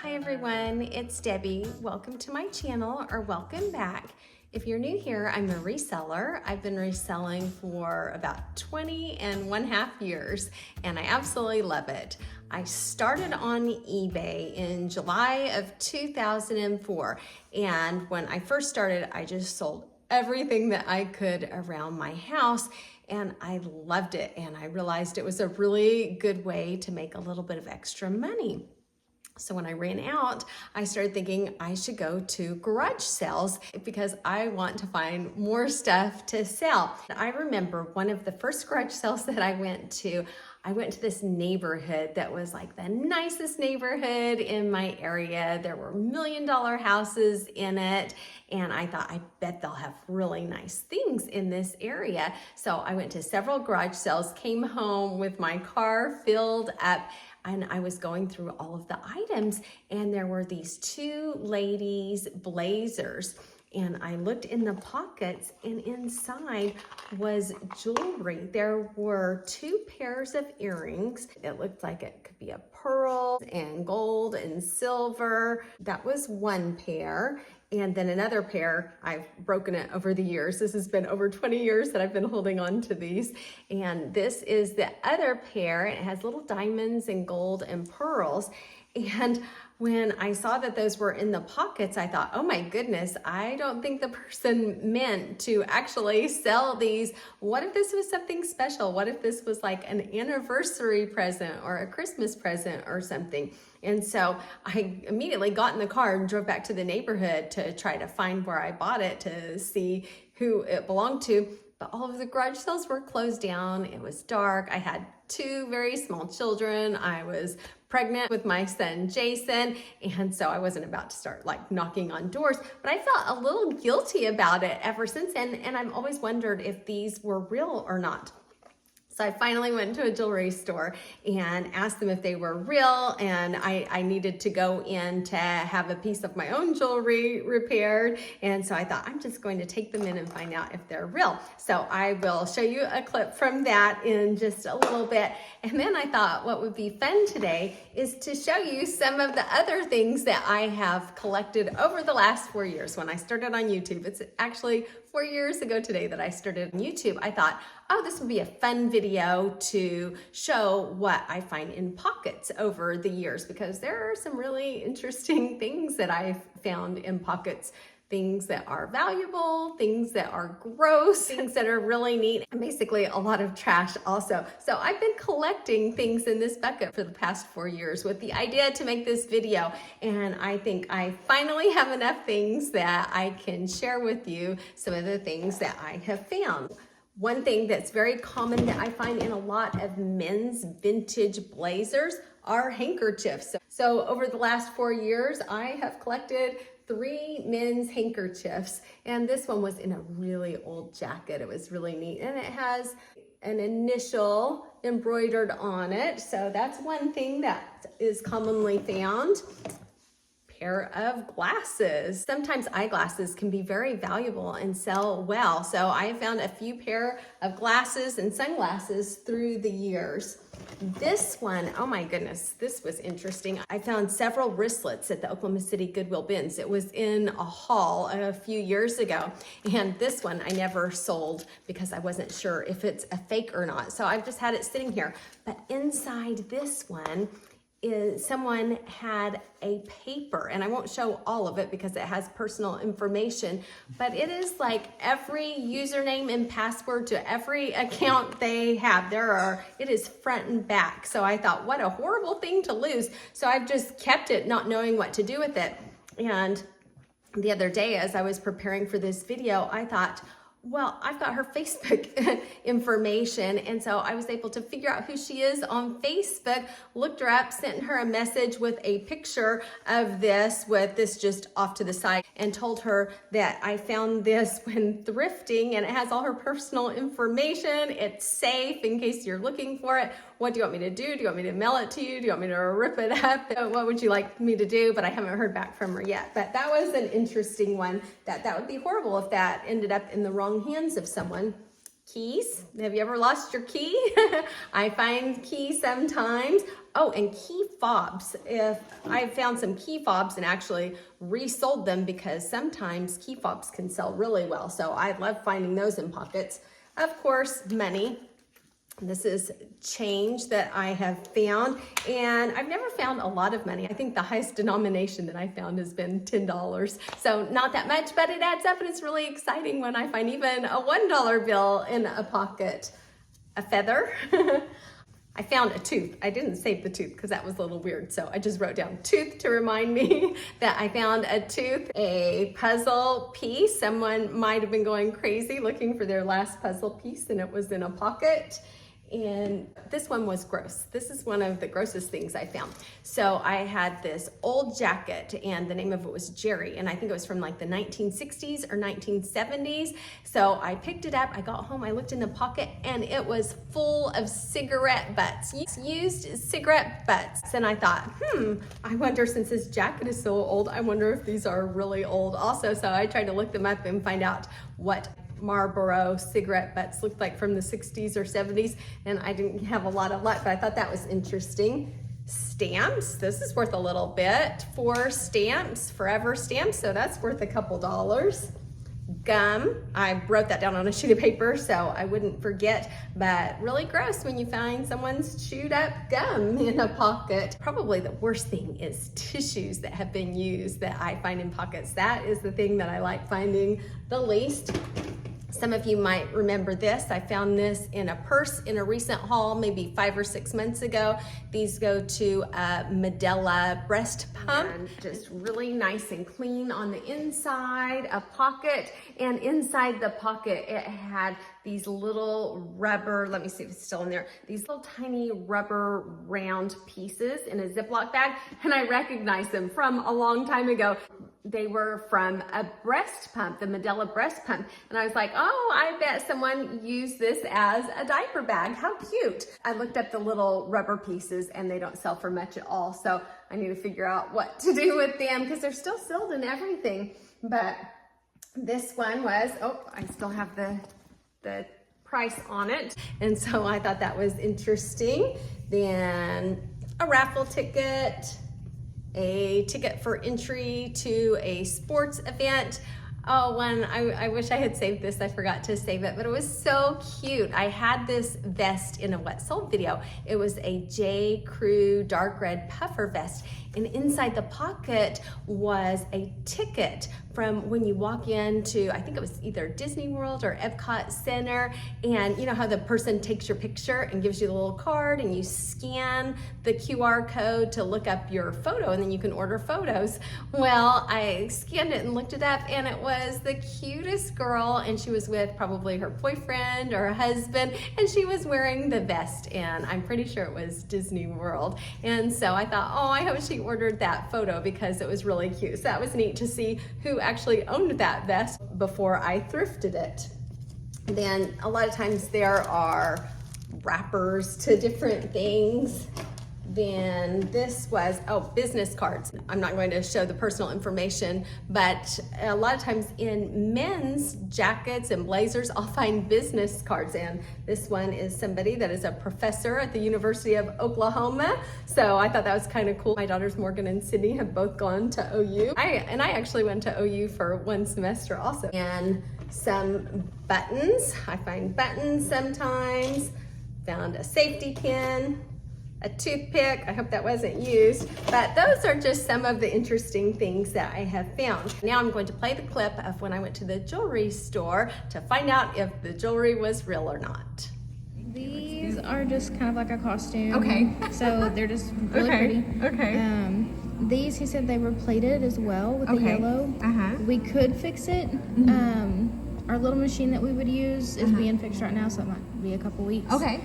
Hi everyone, it's Debbie. Welcome to my channel, or welcome back. If you're new here, I'm a reseller. I've been reselling for about 20.5 years, and I absolutely love it. I started on eBay in July of 2004, and when I first started, I just sold everything that I could around my house, and I loved it, and I realized it was a really good way to make a little bit of extra money. So when I ran out, I started thinking I should go to garage sales because I want to find more stuff to sell. I remember one of the first garage sales that I went to this neighborhood that was like the nicest neighborhood in my area. There were $1 million houses in it. And I thought, I bet they'll have really nice things in this area. So I went to several garage sales, came home with my car filled up, and I was going through all of the items, and there were these two ladies' blazers. And I looked in the pockets, and inside was jewelry. There were 2 pairs of earrings. It looked like it could be a pearl and gold and silver. That was one pair. And then another pair, I've broken it over the years. This has been over 20 years that I've been holding on to these. And this is the other pair. It has little diamonds and gold and pearls. And when I saw that those were in the pockets, I thought, oh my goodness, I don't think the person meant to actually sell these. What if this was something special? What if this was like an anniversary present or a Christmas present or something? And so I immediately got in the car and drove back to the neighborhood to try to find where I bought it to see who it belonged to. But all of the garage sales were closed down. It was dark. I had 2 very small children. I was pregnant with my son, Jason. And so I wasn't about to start like knocking on doors, but I felt a little guilty about it ever since then. And I've always wondered if these were real or not. So I finally went to a jewelry store and asked them if they were real, and I needed to go in to have a piece of my own jewelry repaired. And so I thought, I'm just going to take them in and find out if they're real. So I will show you a clip from that in just a little bit. And then I thought what would be fun today is to show you some of the other things that I have collected over the last 4 years. When I started on YouTube, it's actually 4 years ago today that I started on YouTube. I thought, oh, this would be a fun video to show what I find in pockets over the years, because there are some really interesting things that I've found in pockets. Things that are valuable, things that are gross, things that are really neat, and basically a lot of trash also. So I've been collecting things in this bucket for the past 4 years with the idea to make this video. And I think I finally have enough things that I can share with you some of the things that I have found. One thing that's very common that I find in a lot of men's vintage blazers are handkerchiefs. So over the last 4 years, I have collected 3 men's handkerchiefs, and this one was in a really old jacket. It was really neat, and it has an initial embroidered on it. So that's one thing that is commonly found. Pair of glasses. Sometimes eyeglasses can be very valuable and sell well. So I have found a few pair of glasses and sunglasses through the years. This one, oh my goodness, this was interesting. I found several wristlets at the Oklahoma City Goodwill bins. It was in a haul a few years ago. And this one I never sold because I wasn't sure if it's a fake or not. So I've just had it sitting here. But inside this one, someone had a paper, and I won't show all of it because it has personal information, but it is like every username and password to every account they have. It is front and back. So I thought, what a horrible thing to lose. So I've just kept it, not knowing what to do with it. And the other day, as I was preparing for this video, I thought, well, I've got her Facebook information, and so I was able to figure out who she is on Facebook, looked her up, sent her a message with a picture of this with this just off to the side, and told her that I found this when thrifting, and it has all her personal information. It's safe in case you're looking for it. What do you want me to do? Do you want me to mail it to you? Do you want me to rip it up? What would you like me to do? But I haven't heard back from her yet. But that was an interesting one. That would be horrible if that ended up in the wrong hands of someone. Keys. Have you ever lost your key? I find keys sometimes. Oh, and key fobs. If I found some key fobs and actually resold them, because sometimes key fobs can sell really well. So I love finding those in pockets. Of course, money. This is change that I have found, and I've never found a lot of money. I think the highest denomination that I found has been $10. So not that much, but it adds up, and it's really exciting when I find even a $1 bill in a pocket. A feather. I found a tooth. I didn't save the tooth because that was a little weird. So I just wrote down tooth to remind me that I found a tooth. A puzzle piece. Someone might have been going crazy looking for their last puzzle piece, and it was in a pocket. And this one was gross. This is one of the grossest things I found. So I had this old jacket, and the name of it was Jerry, and I think it was from like the 1960s or 1970s. So I picked it up, I got home, I looked in the pocket, and it was full of cigarette butts, used cigarette butts. And I thought, I wonder, since this jacket is so old, I wonder if these are really old also. So I tried to look them up and find out what Marlboro cigarette butts looked like from the 60s or 70s, and I didn't have a lot of luck, but I thought that was interesting. Stamps, this is worth a little bit. 4 stamps, forever stamps, so that's worth a couple dollars. Gum, I wrote that down on a sheet of paper so I wouldn't forget, but really gross when you find someone's chewed up gum in a pocket. Probably the worst thing is tissues that have been used that I find in pockets. That is the thing that I like finding the least. Some of you might remember this. I found this in a purse in a recent haul, maybe 5 or 6 months ago. These go to a Medela breast pump. And just really nice and clean on the inside, a pocket, and inside the pocket it had these little rubber, let me see if it's still in there, these little tiny rubber round pieces in a Ziploc bag, and I recognized them from a long time ago. They were from a breast pump, the Medela breast pump. And I was like, oh, I bet someone used this as a diaper bag. How cute. I looked up the little rubber pieces and they don't sell for much at all. So I need to figure out what to do with them because they're still sealed and everything. But this one was, oh, I still have the price on it. And so I thought that was interesting. Then a raffle ticket, a ticket for entry to a sports event. Oh, I wish I had saved this. I forgot to save it, but it was so cute. I had this vest in a what sold video. It was a J. Crew dark red puffer vest, and inside the pocket was a ticket from when you walk into, I think it was either Disney World or Epcot Center, and you know how the person takes your picture and gives you the little card and you scan the QR code to look up your photo and then you can order photos. Well, I scanned it and looked it up, and it was the cutest girl, and she was with probably her boyfriend or husband, and she was wearing the vest, and I'm pretty sure it was Disney World. And so I thought, oh, I hope she ordered that photo because it was really cute. So that was neat to see who actually owned that vest before I thrifted it. Then a lot of times there are wrappers to different things. Then this was, oh, business cards. I'm not going to show the personal information, but a lot of times in men's jackets and blazers, I'll find business cards. And this one is somebody that is a professor at the University of Oklahoma. So I thought that was kind of cool. My daughters Morgan and Sydney have both gone to OU. I actually went to OU for 1 semester also. And some buttons. I find buttons sometimes. Found a safety pin, a toothpick. I hope that wasn't used, but those are just some of the interesting things that I have found. Now I'm going to play the clip of when I went to the jewelry store to find out if the jewelry was real or not. These are just kind of like a costume. Okay. So they're just really pretty. Okay. These, he said they were plated as well with the yellow. We could fix it. Our little machine that we would use is being fixed right now, so it might be a couple weeks. Okay.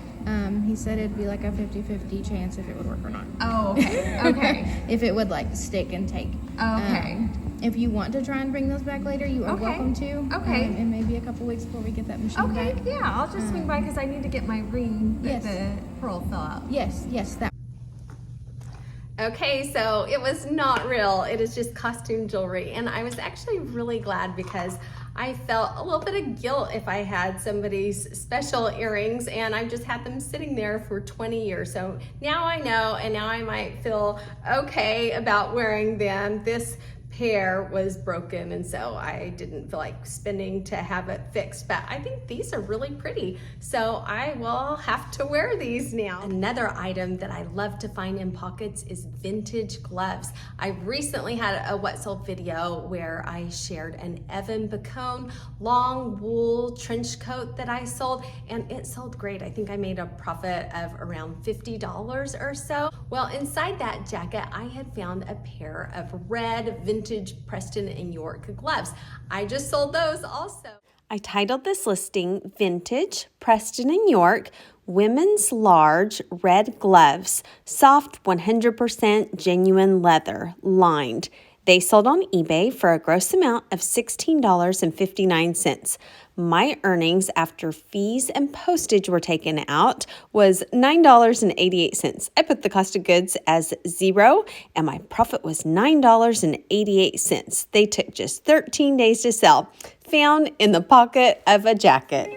He said it'd be like a 50-50 chance if it would work or not. Oh, okay. Okay. If it would like stick and take. Okay. If you want to try and bring those back later, you are welcome to. Okay. It may be a couple weeks before we get that machine back. Okay, yeah, I'll just swing by because I need to get my ring that Yes. the pearl fell out. Yes, that. Okay, so it was not real. It is just costume jewelry. And I was actually really glad because I felt a little bit of guilt if I had somebody's special earrings and I've just had them sitting there for 20 years. So now I know, and now I might feel okay about wearing them. This pair was broken, and so I didn't feel like spending to have it fixed, but I think these are really pretty, so I will have to wear these now. Another item that I love to find in pockets is vintage gloves. I recently had a what sold video where I shared an Evan Bacone long wool trench coat that I sold, and it sold great. I think I made a profit of around $50 or so. Well, inside that jacket, I had found a pair of red vintage Preston and York gloves. I just sold those also. I titled this listing Vintage Preston and York Women's Large Red Gloves, Soft 100% Genuine Leather, Lined. They sold on eBay for a gross amount of $16.59. My earnings after fees and postage were taken out was $9.88. I put the cost of goods as $0 and my profit was $9.88. They took just 13 days to sell. Found in the pocket of a jacket.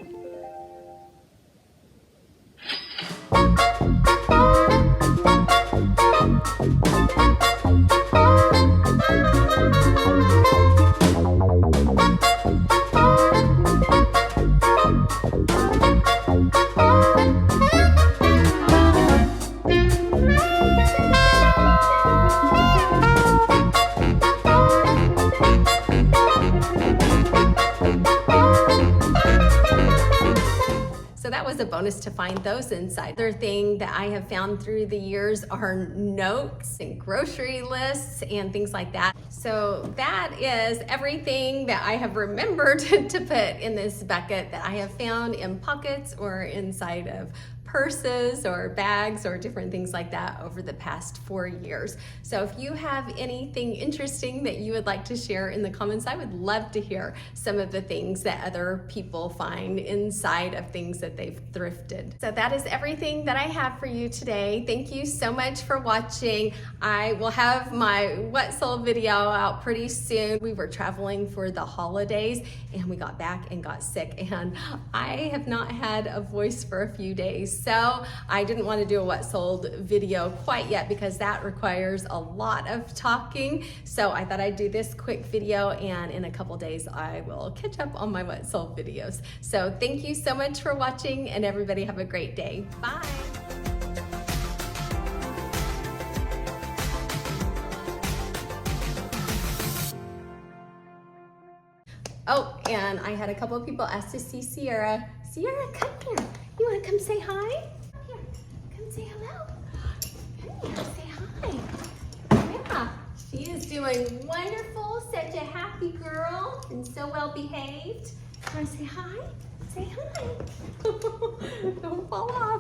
That was a bonus to find those inside. Another thing that I have found through the years are notes and grocery lists and things like that. So that is everything that I have remembered to put in this bucket that I have found in pockets or inside of purses or bags or different things like that over the past 4 years. So if you have anything interesting that you would like to share in the comments, I would love to hear some of the things that other people find inside of things that they've thrifted. So that is everything that I have for you today. Thank you so much for watching. I will have my what sold video out pretty soon. We were traveling for the holidays and we got back and got sick, and I have not had a voice for a few days. So I didn't want to do a what sold video quite yet because that requires a lot of talking. So I thought I'd do this quick video, and in a couple days I will catch up on my what sold videos. So thank you so much for watching, and everybody have a great day. Bye. Oh, and I had a couple of people ask to see Sierra. Sierra, come here. You want to come say hi? Here, come say hello. Come here, say hi. Yeah, she is doing wonderful. Such a happy girl and so well behaved. Want to say hi? Say hi. Don't fall off.